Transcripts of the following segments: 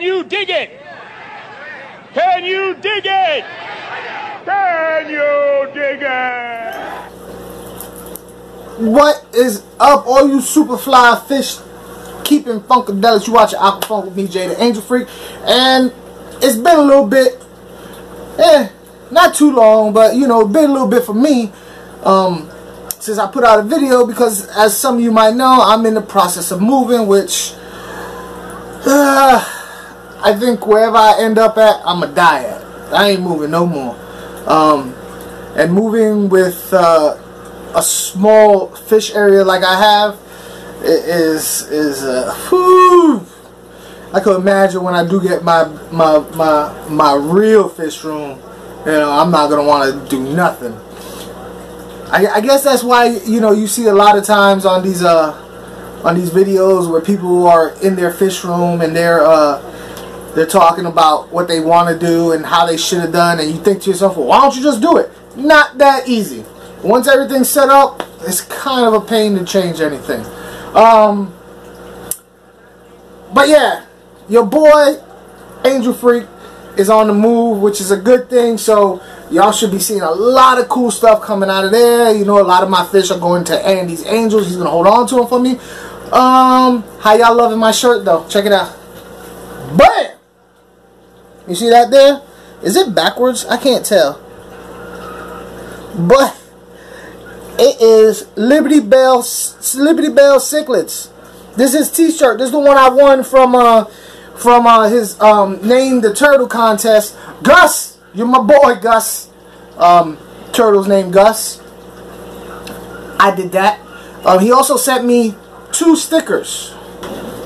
you dig it? Can you dig it? Can you dig it? What is up, all you super fly fish keeping funkadelics? You watching Aqua Funk with me, Jay the Angel Freak, and it's been a little bit, not too long, but you know, been a little bit for me since I put out a video, because as some of you might know, I'm in the process of moving, which I think wherever I end up at, I'ma die at. I ain't moving no more. And moving with a small fish area like I have is whew. I could imagine when I do get my real fish room, you know, I'm not gonna want to do nothing. I guess that's why, you know, you see a lot of times on these videos where people are in their fish room and they're talking about what they want to do and how they should have done, and you think to yourself, well, why don't you just do it? Not that easy. Once everything's set up, it's kind of a pain to change anything. But yeah, your boy Angel Freak is on the move, which is a good thing. So y'all should be seeing a lot of cool stuff coming out of there. You know, a lot of my fish are going to Andy's Angels. He's gonna hold on to them for me. How y'all loving my shirt though? Check it out. Bam! You see that there? Is it backwards? I can't tell. But it is Liberty Bell CICHLIDS. This is t-shirt. This is the one I won from his Name the Turtle contest. Gus, you're my boy, Gus. Turtle's name Gus. I did that. He also sent me 2 stickers.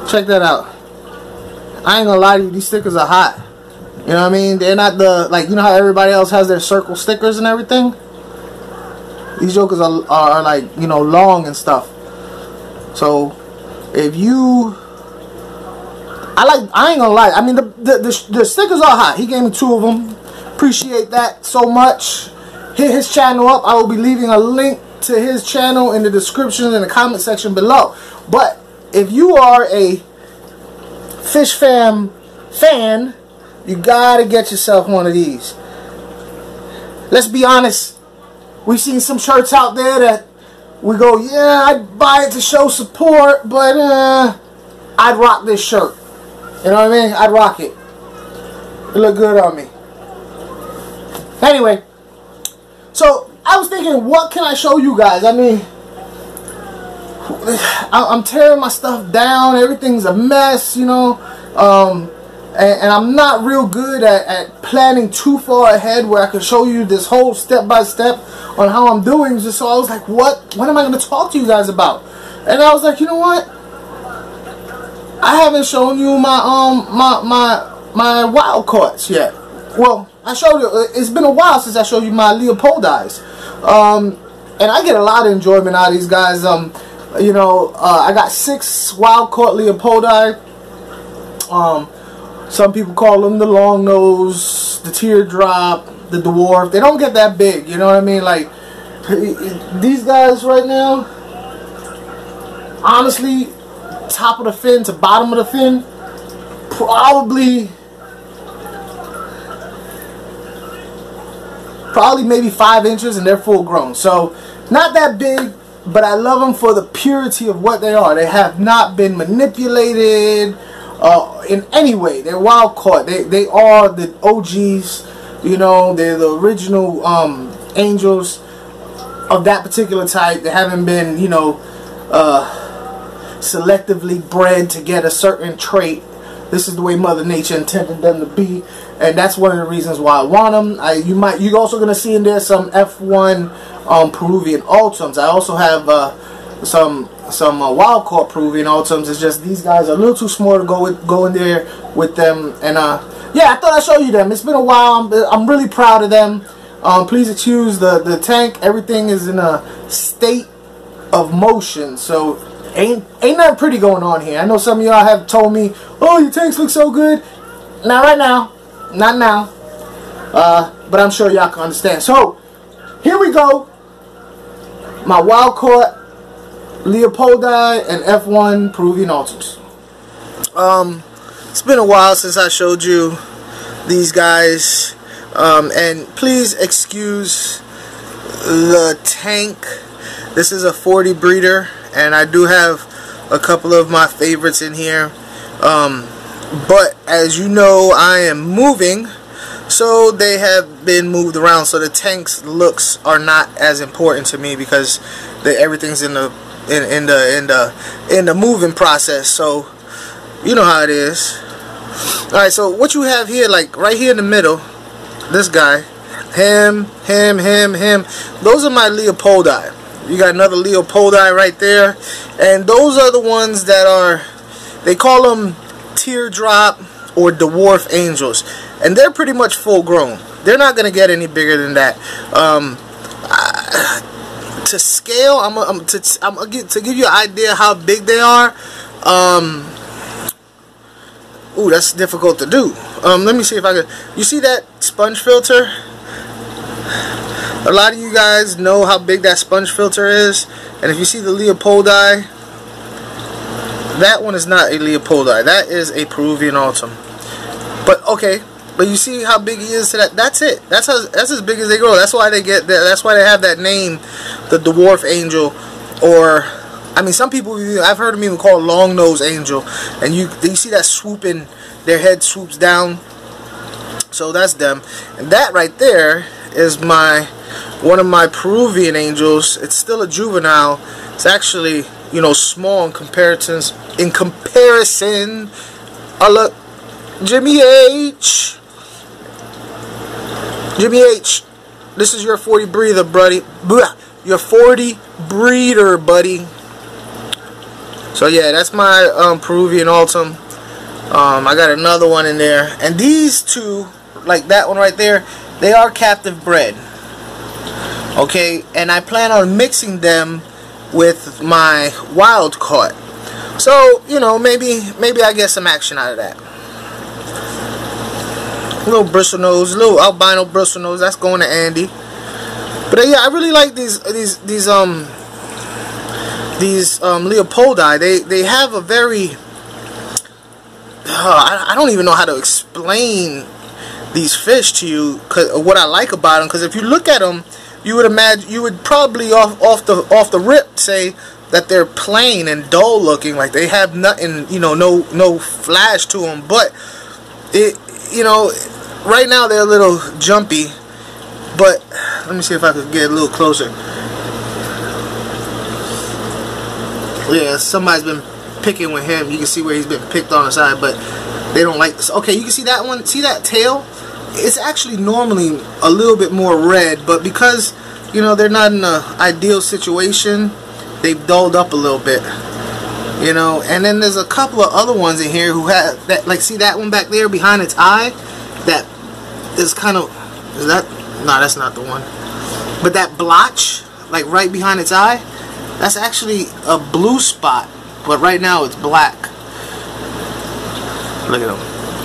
Check that out. I ain't gonna lie to you, these stickers are hot. You know what I mean? They're not the, like, you know how everybody else has their circle stickers and everything? These jokers are like, you know, long and stuff. So if you, I ain't gonna lie, I mean, the stickers are hot. He gave me 2 of them. Appreciate that so much. Hit his channel up. I will be leaving a link to his channel in the description in the comment section below. But if you are a Fish Fam fan, you gotta get yourself one of these. Let's be honest. We've seen some shirts out there that we go, yeah, I'd buy it to show support, but I'd rock this shirt. You know what I mean? I'd rock it. It look good on me. Anyway, so I was thinking, what can I show you guys? I mean, I'm tearing my stuff down. Everything's a mess, you know. And I'm not real good at planning too far ahead where I can show you this whole step-by-step on how I'm doing. Just so I was like, what am I going to talk to you guys about? And I was like, you know what? I haven't shown you my wild caughts yet. Well, I showed you. It's been a while since I showed you my Leopoldi. And I get a lot of enjoyment out of these guys. You know, I got 6 wild caught Leopoldi. Some people call them the long nose, the teardrop, the dwarf. They don't get that big, you know what I mean? Like, these guys right now, honestly, top of the fin to bottom of the fin, probably maybe 5 inches, and they're full grown. So, not that big, but I love them for the purity of what they are. They have not been manipulated in any way. They're wild caught. They are the OGs. You know, they're the original angels of that particular type. They haven't been, you know, selectively bred to get a certain trait. This is the way Mother Nature intended them to be, and that's one of the reasons why I want them. You're also gonna see in there some F1 Peruvian Altums. I also have some wild caught Peruvian Altums. It's just these guys are a little too small to go in there with them. And yeah, I thought I'd show you them. It's been a while. I'm really proud of them. Please excuse the tank. Everything is in a state of motion, so ain't nothing pretty going on here. I know some of y'all have told me, oh, your tanks look so good. Not right now. Not now. But I'm sure y'all can understand. So here we go. My wild caught Leopoldi and F1 Peruvian Altums. It's been a while since I showed you these guys, and please excuse the tank. This is a 40 breeder, and I do have a couple of my favorites in here, but as you know, I am moving, so they have been moved around, so the tank's looks are not as important to me because everything's in the moving process. So you know how it is. Alright, so what you have here, like right here in the middle, this guy, him, those are my Leopoldi. You got another Leopoldi right there, and those are the ones that are, they call them teardrop or dwarf angels, and they're pretty much full grown. They're not gonna get any bigger than that. To scale, to give you an idea how big they are. Ooh, that's difficult to do. Let me see if I can. You see that sponge filter? A lot of you guys know how big that sponge filter is, and if you see the Leopoldi, that one is not a Leopoldi. That is a Peruvian Altum. But okay, but you see how big he is to that. That's it. That's as big as they grow. That's why they get that. That's why they have that name, the dwarf angel, or I mean, some people, I've heard them even call long nose angel, and you see that swooping, their head swoops down. So that's them, and that right there is one of my Peruvian angels. It's still a juvenile. It's actually, you know, small in comparison. Oh look, Jimmy H. This is your 40 breeder, buddy. Your 40 breeder, buddy. So yeah, that's my Peruvian Altum. I got another one in there, and these two, like that one right there, they are captive bred. Okay, and I plan on mixing them with my wild caught. So you know, maybe I get some action out of that. Little bristle nose, little albino bristle nose. That's going to Andy. But yeah, I really like these Leopoldi. They have a very I don't even know how to explain these fish to you, what I like about them, because if you look at them, you would probably off the rip say that they're plain and dull looking, like they have nothing, you know, no flash to them. But you know, right now they're a little jumpy. But let me see if I could get a little closer. Yeah, somebody's been picking with him. You can see where he's been picked on the side, but they don't like this. Okay, you can see that one. See that tail? It's actually normally a little bit more red, but because, you know, they're not in an ideal situation, they've dulled up a little bit. You know, and then there's a couple of other ones in here who have that, like, see that one back there behind its eye? That is kind of, is that? No, that's not the one. But that blotch, like right behind its eye, that's actually a blue spot, but right now it's black. Look at him.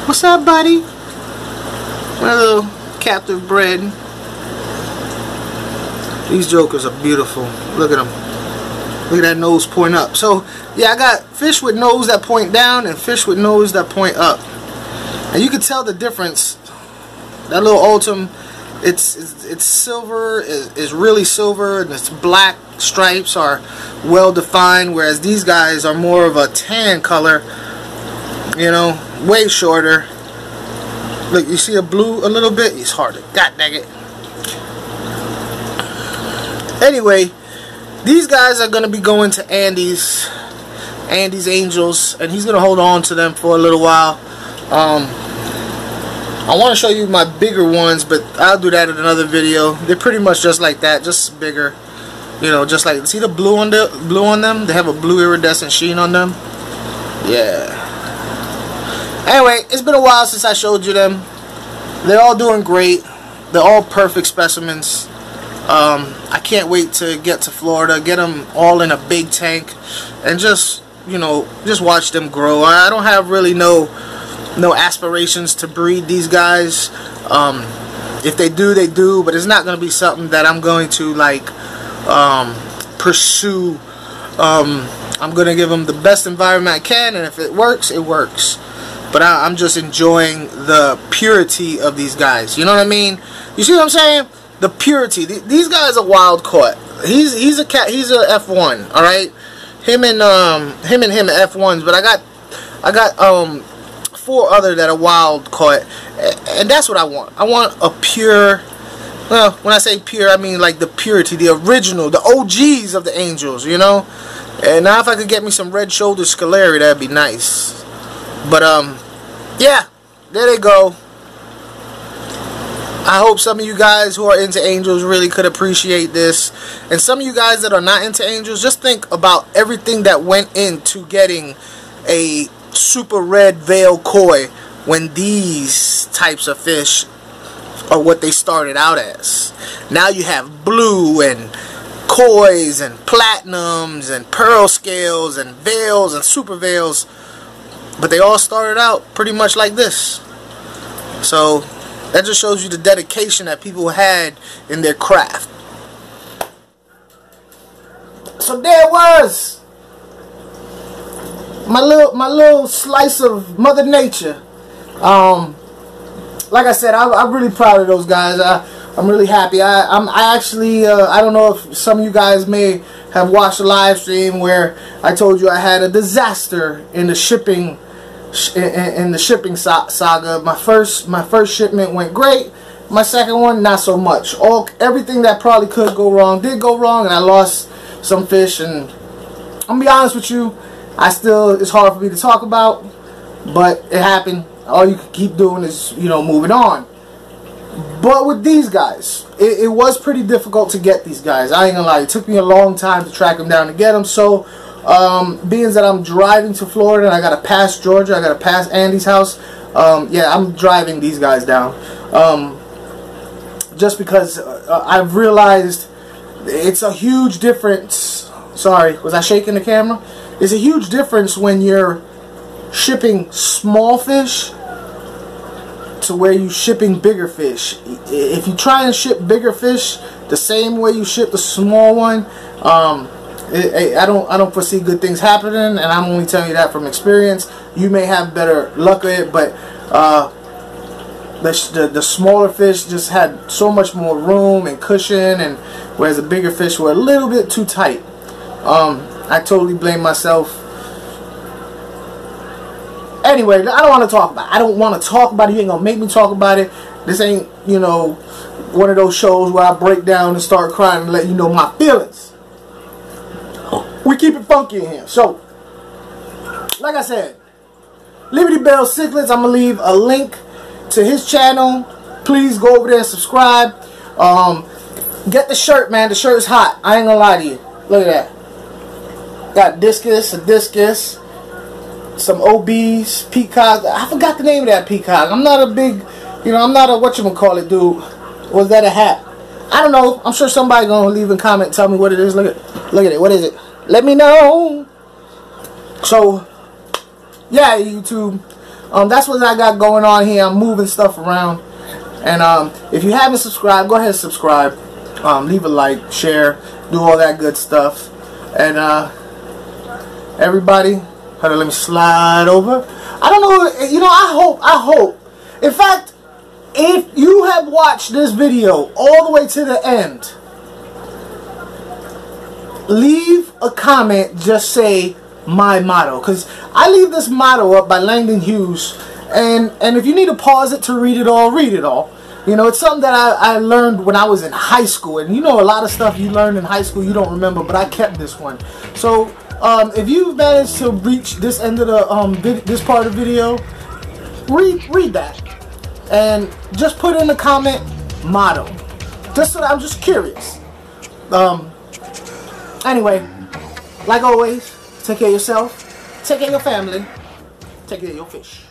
What's up, buddy? My little captive bred. These jokers are beautiful. Look at them. Look at that nose point up. So yeah, I got fish with nose that point down and fish with nose that point up, and you can tell the difference. That little Altum, it's silver, is really silver, and its black stripes are well defined, whereas these guys are more of a tan color, you know, way shorter. Look, you see a blue a little bit? It's harder. God dang it. Anyway, these guys are going to be going to Andy's Angels, and he's going to hold on to them for a little while. I want to show you my bigger ones, but I'll do that in another video. They're pretty much just like that, just bigger. You know, just like, see the blue on them? They have a blue iridescent sheen on them. Yeah. Anyway, it's been a while since I showed you them. They're all doing great. They're all perfect specimens. I can't wait to get to Florida, get them all in a big tank, and just, you know, just watch them grow. I don't have really no aspirations to breed these guys. If they do, they do, but it's not going to be something that I'm going to like pursue. I'm going to give them the best environment I can, and if it works, it works. but I'm just enjoying the purity of these guys. You know what I mean? You see what I'm saying? The purity. These guys are wild caught. He's a cat. He's a F1. All right. Him and him are F1s. But I got 4 other that are wild caught, and that's what I want. I want a pure. Well, when I say pure, I mean like the purity, the original, the OGs of the angels. You know. And now if I could get me some red shoulder scalari, that'd be nice. But yeah, there they go. I hope some of you guys who are into angels really could appreciate this. And some of you guys that are not into angels, just think about everything that went into getting a super red veil koi when these types of fish are what they started out as. Now you have blue and kois and platinums and pearl scales and veils and super veils. But they all started out pretty much like this. So that just shows you the dedication that people had in their craft. So there it was. My little slice of Mother Nature. Like I said, I'm really proud of those guys. I'm really happy. I actually I don't know if some of you guys may have watched the live stream where I told you I had a disaster in the shipping saga. My first shipment went great. My second one, not so much. Everything that probably could go wrong did go wrong, and I lost some fish. And I'm gonna be honest with you, it's hard for me to talk about, but it happened. All you can keep doing is, you know, moving on. But with these guys, it was pretty difficult to get these guys. I ain't gonna lie, it took me a long time to track them down to get them. So being that I'm driving to Florida and I gotta pass Georgia, I gotta pass Andy's house, yeah, I'm driving these guys down, just because I've realized it's a huge difference. Sorry, was I shaking the camera? It's a huge difference when you're shipping small fish to where you shipping bigger fish. If you try and ship bigger fish the same way you ship the small one, I don't foresee good things happening, and I'm only telling you that from experience. You may have better luck with it, but the smaller fish just had so much more room and cushion, and whereas the bigger fish were a little bit too tight. I totally blame myself. Anyway, I don't want to talk about it. I don't want to talk about it. You ain't gonna make me talk about it. This ain't, you know, one of those shows where I break down and start crying and let you know my feelings. We keep it funky in here. So, like I said, Liberty Bell Cichlids, I'm going to leave a link to his channel. Please go over there and subscribe. Get the shirt, man. The shirt is hot. I ain't going to lie to you. Look at that. Got discus, a discus, some OBs, peacock. I forgot the name of that peacock. I'm not a big, you know, I'm not a whatchamacallit dude. Was that a hat? I don't know. I'm sure somebody going to leave a comment and tell me what it is. Look at it. What is it? Let me know. So, yeah, YouTube. That's what I got going on here. I'm moving stuff around. And if you haven't subscribed, go ahead and subscribe. Leave a like, share, do all that good stuff. And everybody, hold on, let me slide over. I don't know, you know, I hope. In fact, if you have watched this video all the way to the end, leave a comment, just say my motto, because I leave this motto up by Langdon Hughes, and if you need to pause it to read it all, read it all. You know, it's something that I learned when I was in high school, and you know, a lot of stuff you learned in high school you don't remember, but I kept this one. So if you've managed to reach this end of the this part of the video, read that and just put in the comment motto, just so that I'm just curious. Anyway, like always, take care of yourself, take care of your family, take care of your fish.